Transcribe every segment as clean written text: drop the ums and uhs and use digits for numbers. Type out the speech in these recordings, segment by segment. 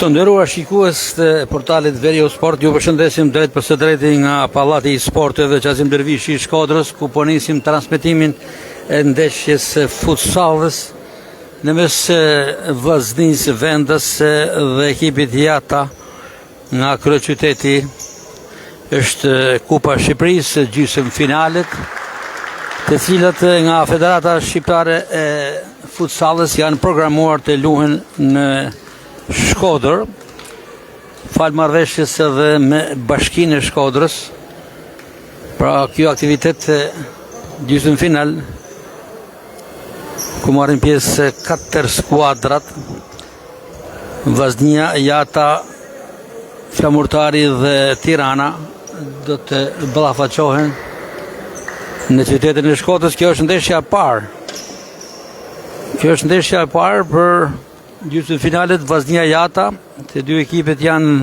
Të nderuar shikues të portalit Veriu Sport, ju përshëndesim drejt për së drejti nga Pallati i Sporteve Qazim Dervishi i Shkodrës, ku po nisim transmetimin e ndeshjes futsalles në mes vllaznisë Vendës dhe ekipit Jata nga kryeqyteti. Është Kupa e Shqipërisë, gjysmëfinalet, të cilat nga Federata Shqiptare e Futsalles janë programuar të luhen në Shkodër, falë marrëveshjes edhe me Bashkinë e Shkodrës. Pra kjo aktivitet gjysmëfinal, ku marrin pjesë 4 skuadrat, Vllaznia, Jata, Flamurtari dhe Tirana, do të ballafaqohen në qytetin e Shkodrës. Kjo është ndeshja e parë. Kjo është ndeshja e parë për gjysmëfinalet Vllaznia-Jata. Të dy ekipet janë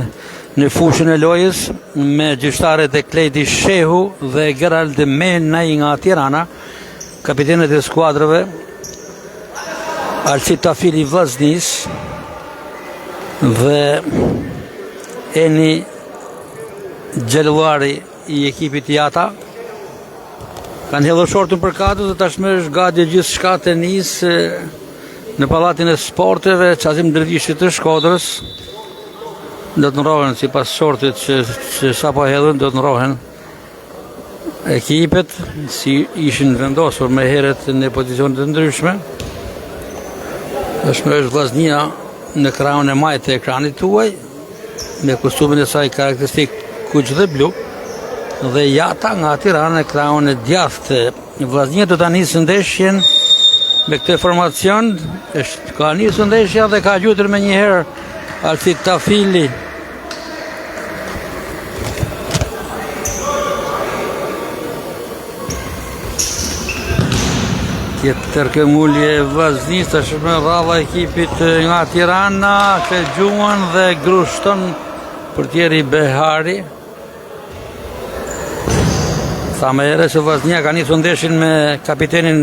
në fushën e lojës me gjyqtarët e Klejti Shehu dhe Gerald Menaj nga Tirana, kapitenët e skuadrave Alcid Tafili Vllaznis dhe Eni Gjelluari i ekipit Jata. Kanë hedhur shortën për katës dhe tashmë është gati gjithçka të nisë në Pallatin e Sporteve Qazim Dervishi të Shkodrës. Do të ndrohen sipas shortit që sapo hedhën, do të ndrohen ekipet si ishin vendosur më herët në pozicione të ndryshme. Tashmë është Vllaznia në krahun e majtë të ekranit tuaj me kostumin e saj karakteristik kuq dhe blu, dhe Jata nga Tirana në krahun e djathtë. Vllaznia do ta nisë ndeshjen me këtë formacion. Ka nisur ndeshja dhe ka gjutur me njëherë Alcid Tafili. Tjetër këmbulje e Vllaznisë, tashmë rradha ekipit nga Tirana, që gjuan dhe grushton portieri Behari. Sa më herë që Vllaznia ka nisur ndeshjen me kapitenin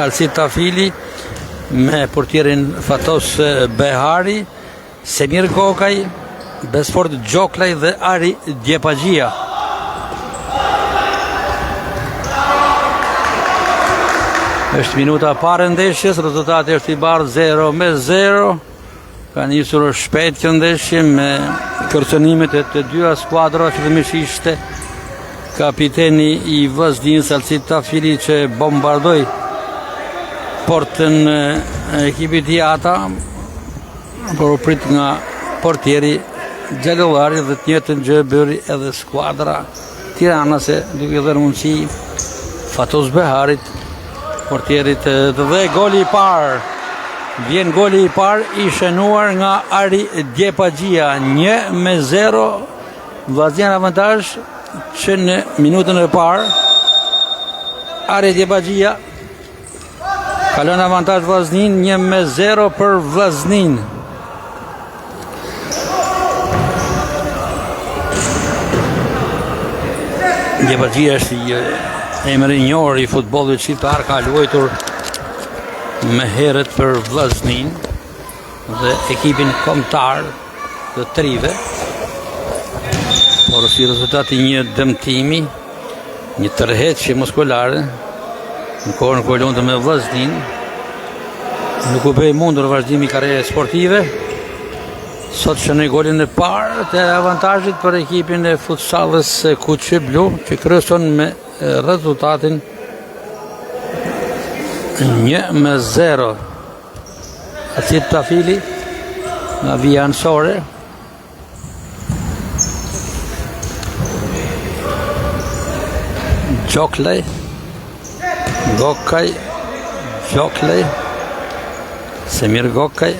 Alcid Tafili, me portierin Fatos Behari, Semir Gokaj, Besford Gjoklaj dhe Ari Djepagjia. Është minuta e parë e ndeshjes, rezultati është i bardhë 0-0. Ka nisur shpejt kjo ndeshje me kërcënimet e të dyja skuadrave. Fillimisht ishte kapiteni i Vllaznisë Alcid Tafili që bombardoi portën e ekipit Jata, por u prit nga portieri Gjelluari, dhe të njëjtën gjë bëri edhe skuadra tiranase, duke dhënë mundësi Fatos Beharit, portierit, dhe goli i parë. Vjen goli i parë i shënuar nga Ari Djepagjia, 1-0. Vllaznia në avantazh që në minutën e parë Ari Djepagjia kalon avantazh Vllaznin, 1-0 për Vllaznin. Djepagjia është emër i njohur i futbollit shqiptar, ka luajtur më herët për Vllaznin dhe ekipin kombëtar të Trive. Por si rezultati një dëmtimi, një tërheqje muskulare në kohën kur luante me Vllaznin, nuk u bëi mundur vazhdimi i karrierës sportive. Sot shënoi golin e parë të avantazhit për ekipin e futsalles kuq blu, që kryeson me rezultatin 1-0. Alcid Tafili nga vija anësore. Gjoklaj, Gokaj, Gjoklaj, Semir Gokaj.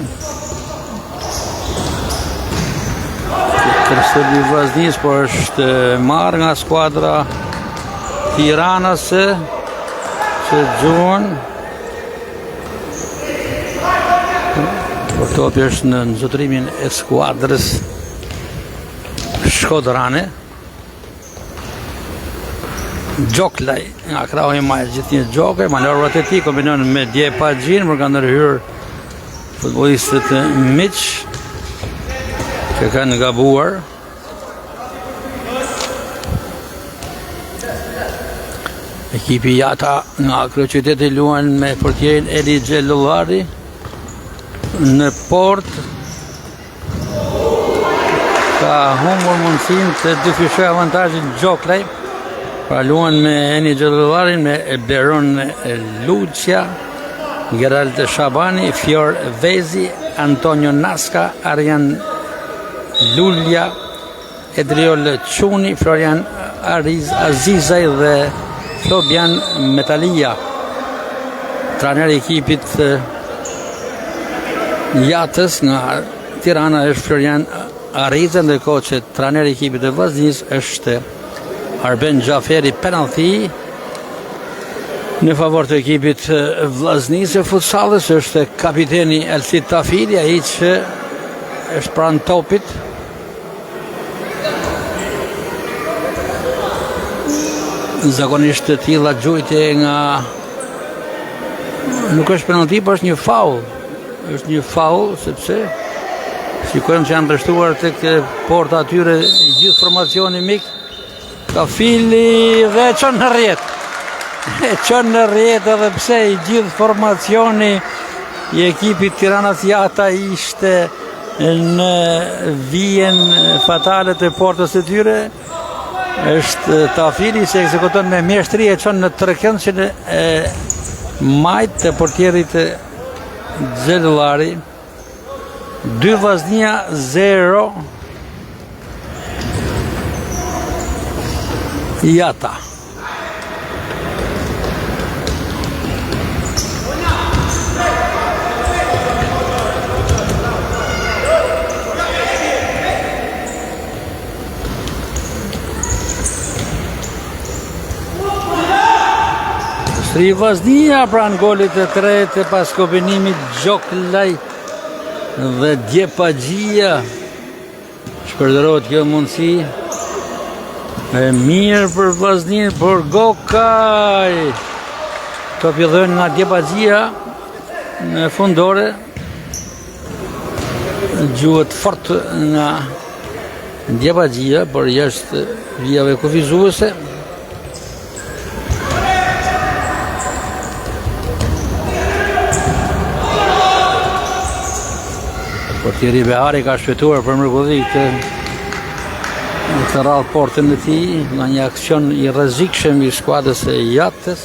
Kërcënimi i Vllaznisë, por është marrë nga skuadra Tiranase, që gjuan. Por topi është në zotrimin e skuadrës shkodrane. Gjoklaj nga krahu i majtë, gjithë një Gjokaj, manevrat e tij kombinon me Djepagjin, për ka ndërhyrë futbollistët miq që kanë gabuar. Ekipi Jata nga kryeqyteti luan me portierin Eli Xhellullari në port. Ka humbur mundësinë të dyfishojë avantazhin Gjoklaj. Pra luan me Eni Xhellullarin, me Beron Lucia, Gerald Shabani, Fior Vezi, Antonio Nasca, Arjan Lulja, Edriol Çuni, Florian Azizaj dhe Fabian Metalia. Trajneri i ekipit Jatës nga Tirana është Florian Ariza, ndërkohë që trajneri i ekipit të Vllaznisë është Arben Xhaferi. Penalti në favor të ekipit Vllaznisë futsallit është kapiteni Elsit Tafili, ai që është pranë topit. Zakonisht të tilla gjujtje nga nuk është penalti, por është një faul. Është një faul sepse shikojmë që janë ndërshtuar tek porta atyre gjithë formacioni mik. Tafili dhe çon në rrjet. Çon në rrjet edhe pse i gjithë formacioni i ekipit Tiranas Jata ishte në vijen fatale të portës së tyre. Është Tafili se ekzekuton me mjeshtri, e çon në trekëndshën e majt të portierit Xhellullari. 2 Vllaznia 0 Jata. Sri Vllaznia pranë golit të tretë pas kombinimit Gjoklaj dhe Djepagjia. Shpërdoret kjo mundësi. E mirë për Vllaznin, por Gokaj. Topi dhënë nga Djepagjia në fundore. Gjuhet fort nga Djepagjia, por jashtë vijave kufizuese. Portieri Behari ka shpëtuar për mrekulli të rrallë portën e tij nga një aksion i rrezikshëm i skuadrës së Jatës.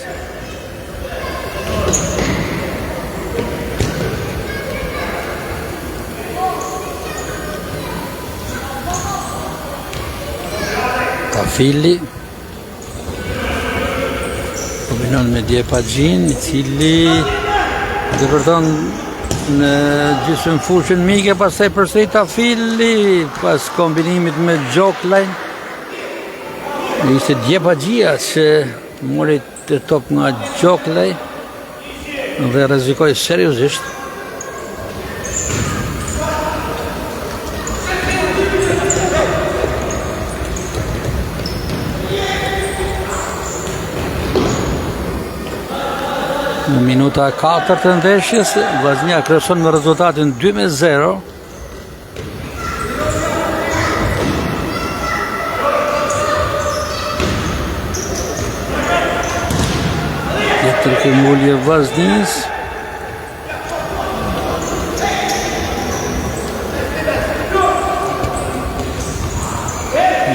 Tafili kombinon me Djepagjin, i cili dëvërton në gjysmë fushën mike, pastaj përsëri Tafili pas kombinimit me Gjoklajn. Ishte Djepagjia që mori të top nga Gjoklaj dhe rrezikoi seriozisht. Në minuta 4 të ndeshjes, Vllaznia kryeson me rezultatin 2-0. Tjetër këmbulje Vllaznisë.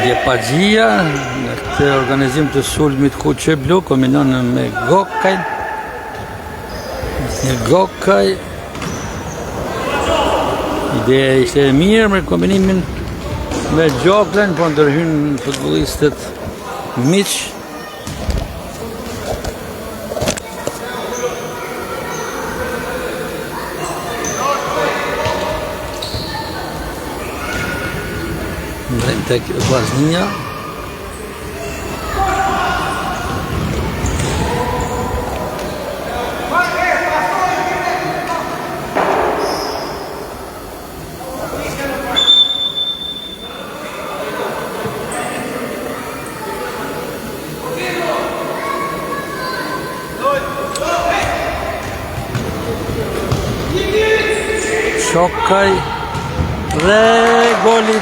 Djepagjia në këtë organizim të sulmit Kuqe Blu kombinon me Gokajn. Gokaj. Ideja ishte e mirë me kombinimin me Gjoklajn, po ndërhyn futbollistët miq. Ndrejt tek Vllaznia. Shokaj Dhe goli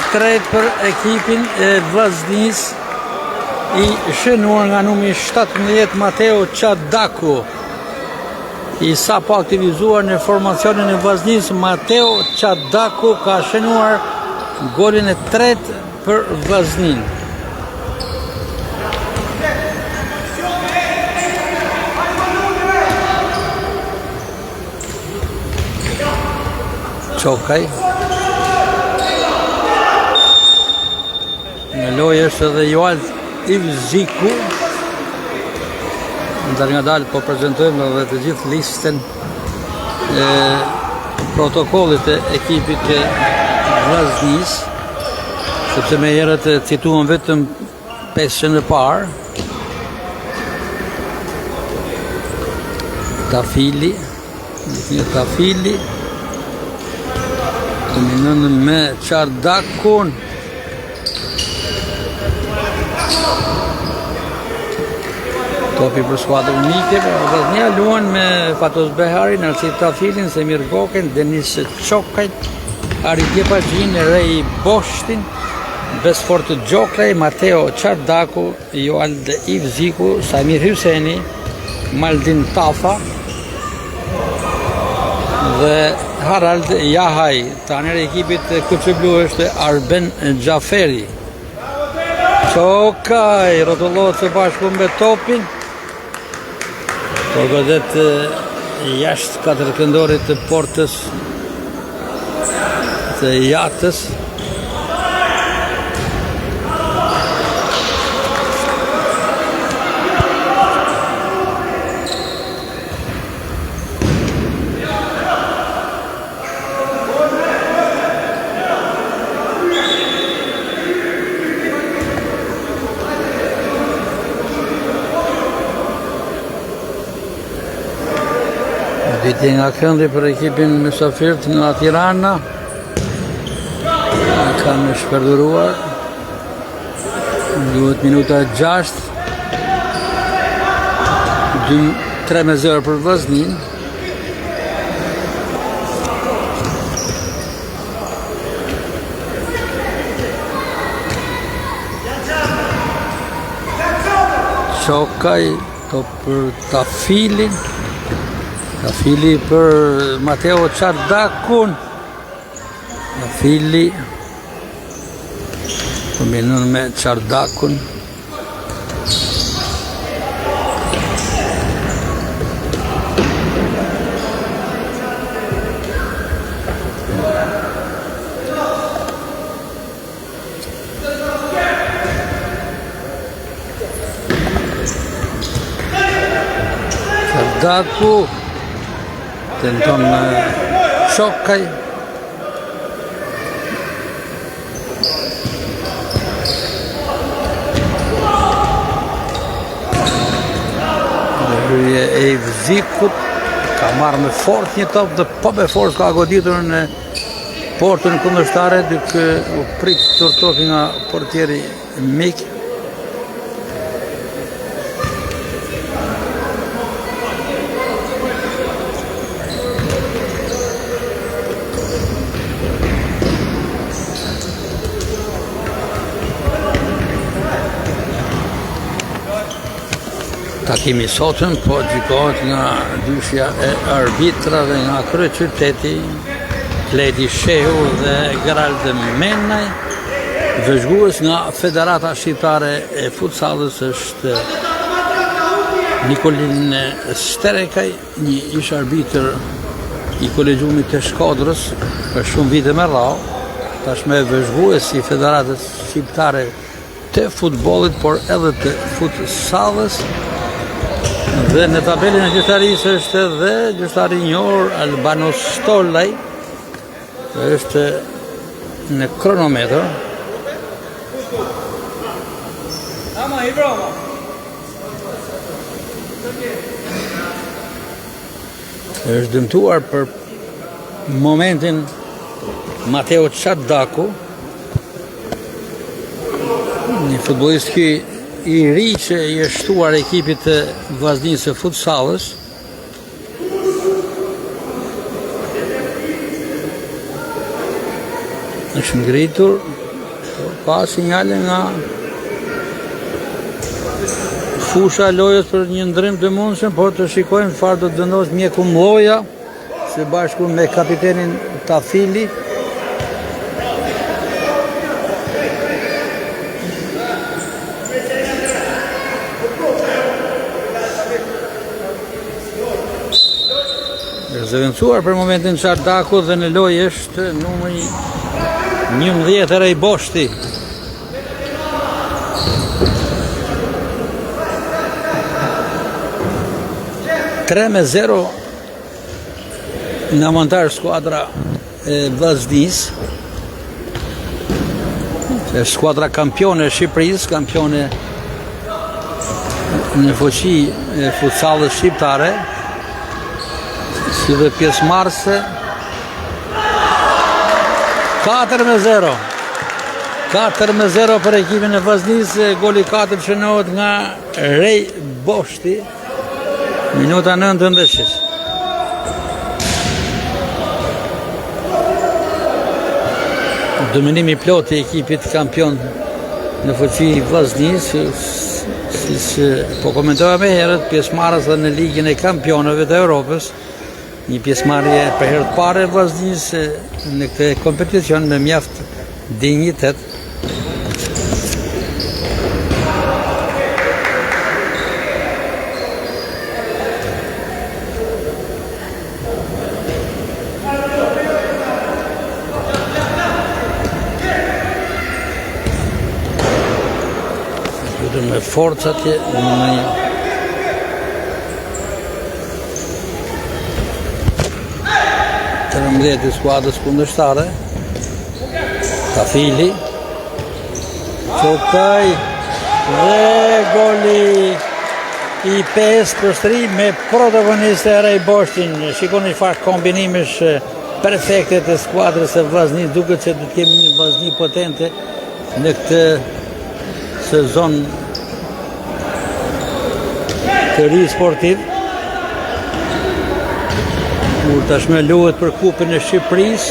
tret për ekipin e Vllaznis, i shënuar nga numri 17 Mateo Çadaku. I sapo aktivizuar në formacionin e Vllaznis, Mateo Çadaku ka shënuar golin e tret për Vllaznin. Çokaj. Në lojë është edhe Joald Ivziku. Ndër nga dalë po prezentojmë edhe të gjithë listën e protokollit e ekipit e Vllaznis, sepse me herët cituam vetëm 500 e parë. Tafili, dominon me Çardakun. Topi për skuadrën unike, Vllaznia luan me Fatos Beharin, Arsit Tafilin, Semir Goken, Denis Çokajt, Ari Gjepagjin, Rej Boshtin, Besfort Gjoklaj, Mateo Çardaku, Joald Ivziku, Samir Hyseni, Maldin Tafa dhe Harald Jahaj. Trajneri i ekipit Kuçëblu është Arben Xhaferi. Çokaj rrotullohet së bashku me topin. Përgodet jashtë katërkëndorit të portës të Jatës. Viti nga këndi për ekipin Mysafirt nga Tirana. Kanë shpërduruar. Duhet minuta 6. 3-0 për Vllaznin. Çokaj, top për Tafilin. Tafili për Mateo Çardakun. Tafili kombinon me Çardakun. Çardaku tenton Çokaj. Hyrje e Ivzikut ka marrë me fort një top dhe po me fort ka goditur në portën kundërshtare, duke u prit turtofi nga portieri mik. Takimi sotën po gjikohet nga dyshja e arbitrave nga kryeqyteti, Ledi Shehu dhe Gerald Menaj. Vëzhgues nga Federata Shqiptare e Futsallit është Nikolin Sterekaj, një ish arbitër i kolegjumit të Shkodrës për shumë vite me radhë, tashmë vëzhgues i Federatës Shqiptare të futbollit, por edhe të futsallit. Dhe në tabelin e gjyqtarisë është edhe gjyqtari i njohur Albano Stollaj, është në kronometër. Është dëmtuar për momentin Mateo Çadaku, një futbollist i ri që i është shtuar ekipit të Vllaznisë së futsallit. është ngritur, ka sinjale nga fusha e lojës për një ndrym të mundshëm, por të shikojmë çfarë do të vendos mjeku Mlloja së bashku me kapitenin Tafili. Zëvendësuar për momentin Çardaku dhe në lojë është numri 11 Erej Boshti. Me 0 në avantar skuadra e Vllaznis. Skuadra kampione e Shqipërisë, kampione në fuqi e futsallit shqiptare, si dhe pjesëmarrëse. 4-0. 4-0 për ekipin e Vllaznis, goli 4 shënohet nga Erej Boshti. Minuta 9 të ndeshjes. Dominimi plot i ekipit kampion në fuqi Vllaznis, si po komentova më herët, pjesëmarrës në Ligën e Kampionëve të Evropës, një pjesëmarrje për herë të parë e Vllaznis në këtë kompeticion me mjaft dinjitet. Me forca atje në një 13 i skuadrës kundërshtare. Tafili Çokaj dhe goli i 5-3 me protagoniste Erej Boshtin. Shikoni çfarë kombinimesh perfekte të skuadrës së Vllaznis, duket se do të kemi një Vllazni potente në këtë sezon të ri sportiv, kur tashmë luhet për Kupën e Shqipërisë,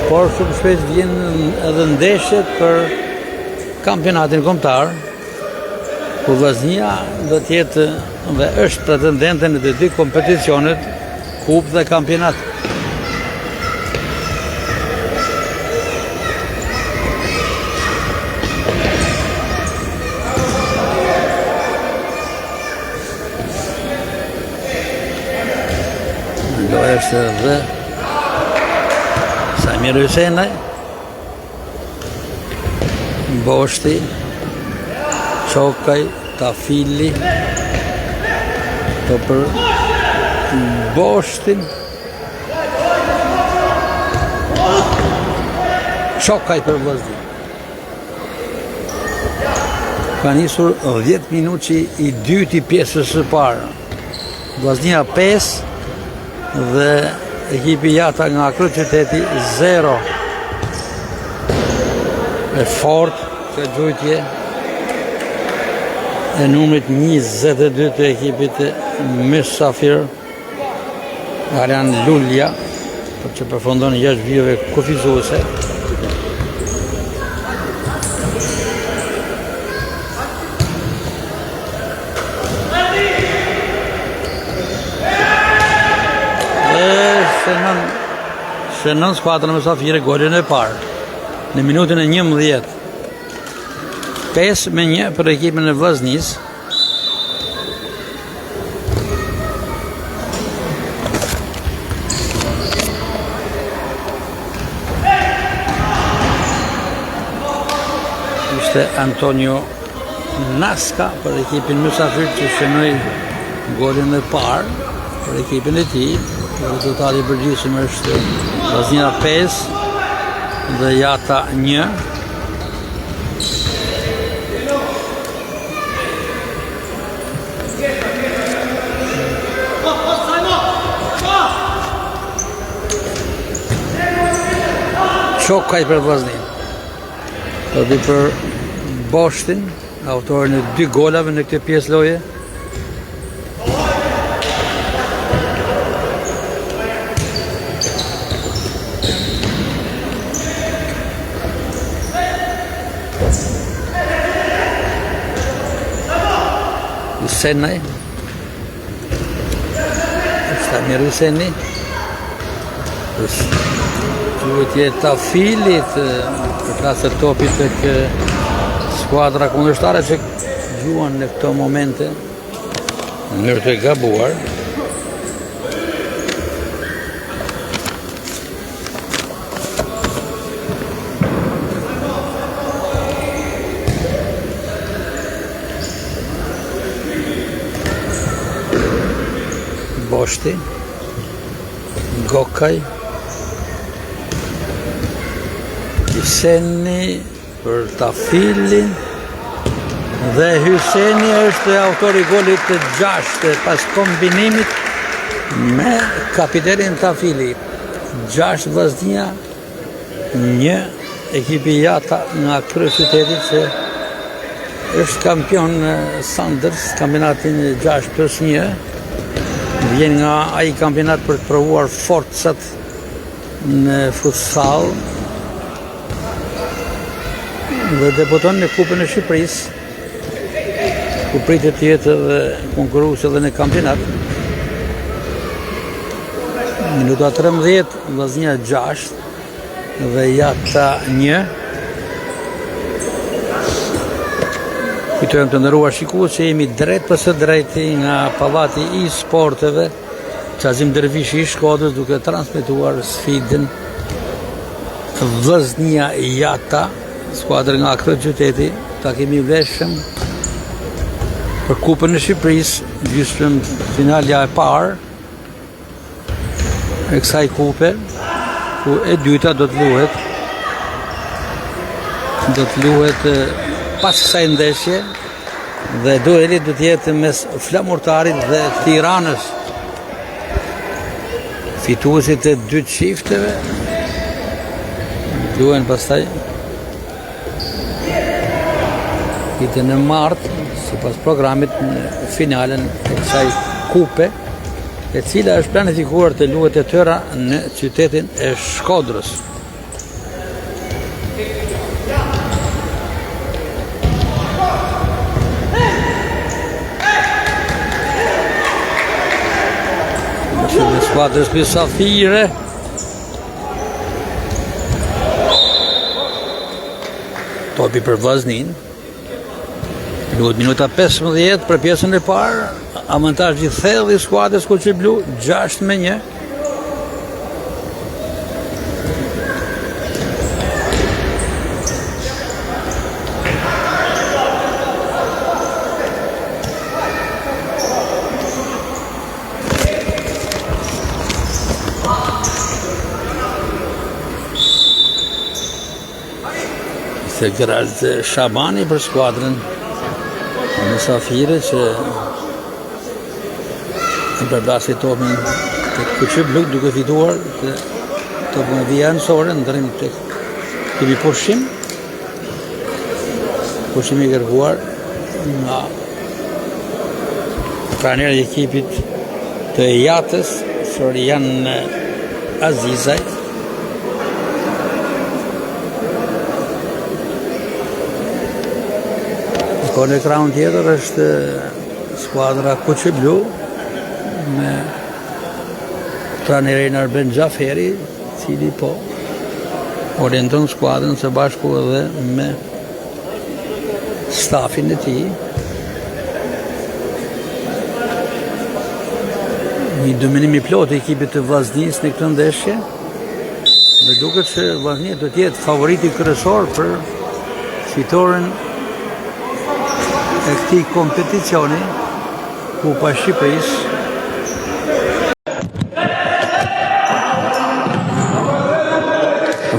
por shumë shpejt vjen edhe ndeshjet për kampionatin kombëtar, ku Vllaznia do të jetë dhe është pretendente në të dy kompeticionet, Kupë dhe kampionat. Është dhe Samir Hysenaj, Boshti, Çokaj, Tafili, të për Boshtin, Çokaj për Vllaznin. Ka nisur 10 minutë i dyti pjesës së parë. Vllaznia 5 dhe ekipi Jata nga Kryeqyteti 0. E fort që gjujtje e numrit 22 të ekipit Mysafir Arjan Lulja, për që përfundon 6 vijove kufizuese. Shënon skuadra Mysafire golin e parë në minutën e 11. 5-1 për ekipin e Vllaznis. Ishte Antonio Naska për ekipin Mysafir që shënoi golin e parë për ekipin e tij. Rezultati i përgjithshëm është Vllaznia 5 dhe Jata 1. Çokaj për Vllaznin. Dhe për Boshtin, autorin e 2 golave në këtë pjesë loje. Senaj. Samir Huseni. Duhet jetë Tafilit për klasë topit të skuadra kundërshtare që gjuan në këto momente në mënyrë të gabuar. Boshti, Gokaj, Hyseni për Tafilin dhe Hyseni është autori golit të 6 pas kombinimit me kapitenin Tafili. 6 vëzdia, 1 ekipi Jata nga kryeqytetit që është kampion Sanders, kampionatin 6+1. Vjen nga ai kampionat për të provuar forcat në futsal dhe debuton në Kupën e Shqipërisë, ku pritet të jetë edhe konkurrues edhe në kampionat. Minuta 13, Vllaznia 6 dhe Jata 1. Kujtojmë të nderuar shikues që jemi drejt për së drejti nga pallati i sporteve Qazim Dervishi i Shkodrës, duke transmetuar sfidën Vllaznia Jata, skuadër nga kryeqyteti, takimi i vlefshëm për Kupën e Shqipërisë, gjysmëfinalja e parë e kësaj kupe, ku e dyta do të luhet pas kësaj ndeshje dhe dueli do të jetë mes Flamurtarit dhe Tiranës. Fituesit e 2 çifteve luajnë pastaj ditën e martë sipas programit në finalen e kësaj kupe, e cila është planifikuar të luhet e tëra në qytetin e Shkodrës. Skuadrës Mysafire. Topi për Vllaznin. Luhet minuta 15 për pjesën e parë. Avantazhi i thellë i skuadrës Kuqiblu 6-1. Gerald Shabani për skuadrën Mysafire që i përbasi topin të Kuqiblu duke fituar topin e vija nësore, ndërrim të kemi pushim i kërkuar nga praneri i ekipit të Jatës, Florian Azizaj. Ko në ekran tjetër është skuadra Kuqiblu me trajnerin Arben Xhaferi, cili po orienton skuadrën së bashku edhe me stafin e tij. Një dominim i plot i ekipit të Vllaznisë në këtë ndeshje. Dhe duket se Vllaznia do të jetë favoriti kryesor për fitoren e këtij kompeticioni, Kupa e Shqipërisë.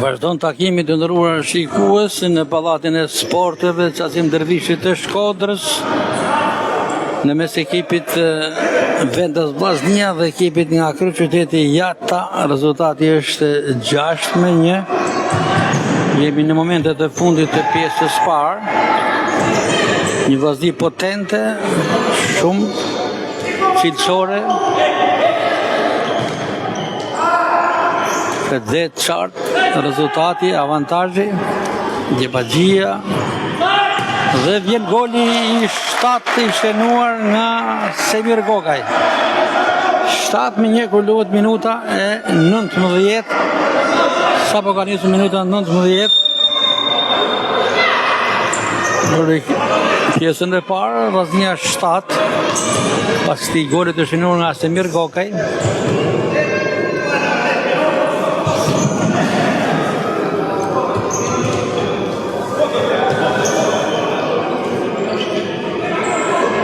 Vazhdon takimi të nderuar shikues në pallatin e sporteve Qazim Dervishi të Shkodrës, në mes ekipit Vendas Vllaznia dhe ekipit nga kryeqyteti Jata. Rezultati është 6-1. Jemi në momentet e fundit të pjesës parë. Një Vllazni potente, shumë cilësore, dhe qartë rezultati, avantazhi, Gjebaxhia, Dhe vjen goli i 7 i shenuar nga Semir Gokaj. 7-1 kur luhet minuta e 19. Sapo ka nisur minuta 19. Për pjesën e parë, Vllaznia 7, pas këtij goli të shenuar nga Semir Gokaj.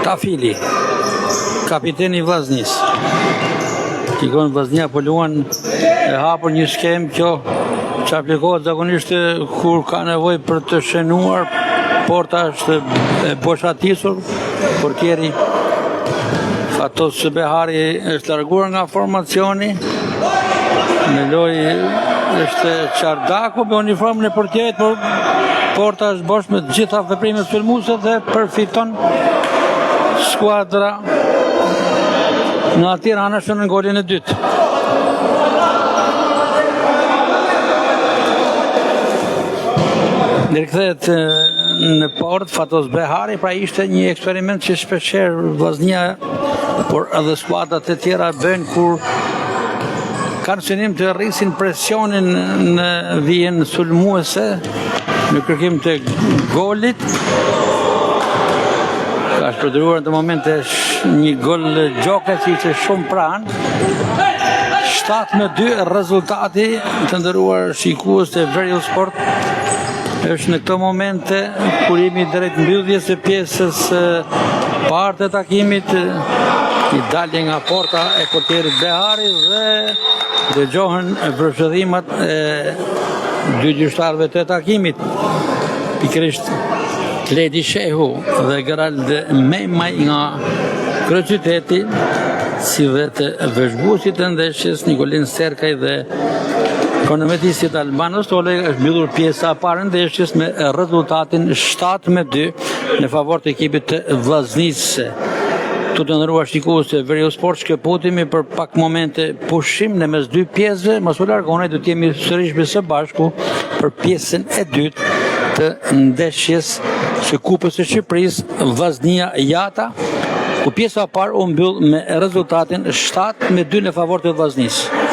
Tafili, kapiteni i Vllaznis. Shikon Vllaznia po luan e hapur një skem, kjo që aplikohet zakonisht kur ka nevojë për të shenuar, porta është e boshatisur, portieri Fatos Behari është larguar nga formacioni, me lojë është Çardaku me uniformën e portierit, por porta është bosh me të gjitha veprimet sulmuese dhe përfiton skuadra nga Tirana në golin e dytë. Ndërkthehet në port Fatos Behari, pra ishte një eksperiment që shpeshherë Vllaznia, por edhe skuadrat e tjera bëjnë kur kanë synim të rrisin presionin në vijën sulmuese në kërkim të golit. Ka shpërdoruar në të momente një gol gjoke që ishte shumë pranë. 7-2 rezultati, të nderuar shikues të Verill Sport. Është në këto momente kur jemi drejt mbylljes së pjesës parë të takimit, i dalje nga porta e portierit Behari dhe dëgjohen vërshëdhimat e dy gjyqtarëve të takimit, pikërisht Ledi Shehu dhe Gerald Memaj nga kryeqyteti, si dhe të vëzhguesit të ndeshjes Nikolin Serkaj dhe ekonomistit Albano Stole. Është mbyllur pjesa e parë ndeshjes me rezultatin 7-2 në favor të ekipit të Vllaznisë. Të nderuar shikues të Verill Sport, shkëputemi për pak momente pushim në mes dy pjesëve, mos u largoni, do të jemi sërish së bashku për pjesën e dytë të ndeshjes së Kupës së Shqipërisë Vllaznia Jata, ku pjesa e parë u mbyll me rezultatin 7-2 në favor të Vllaznisë.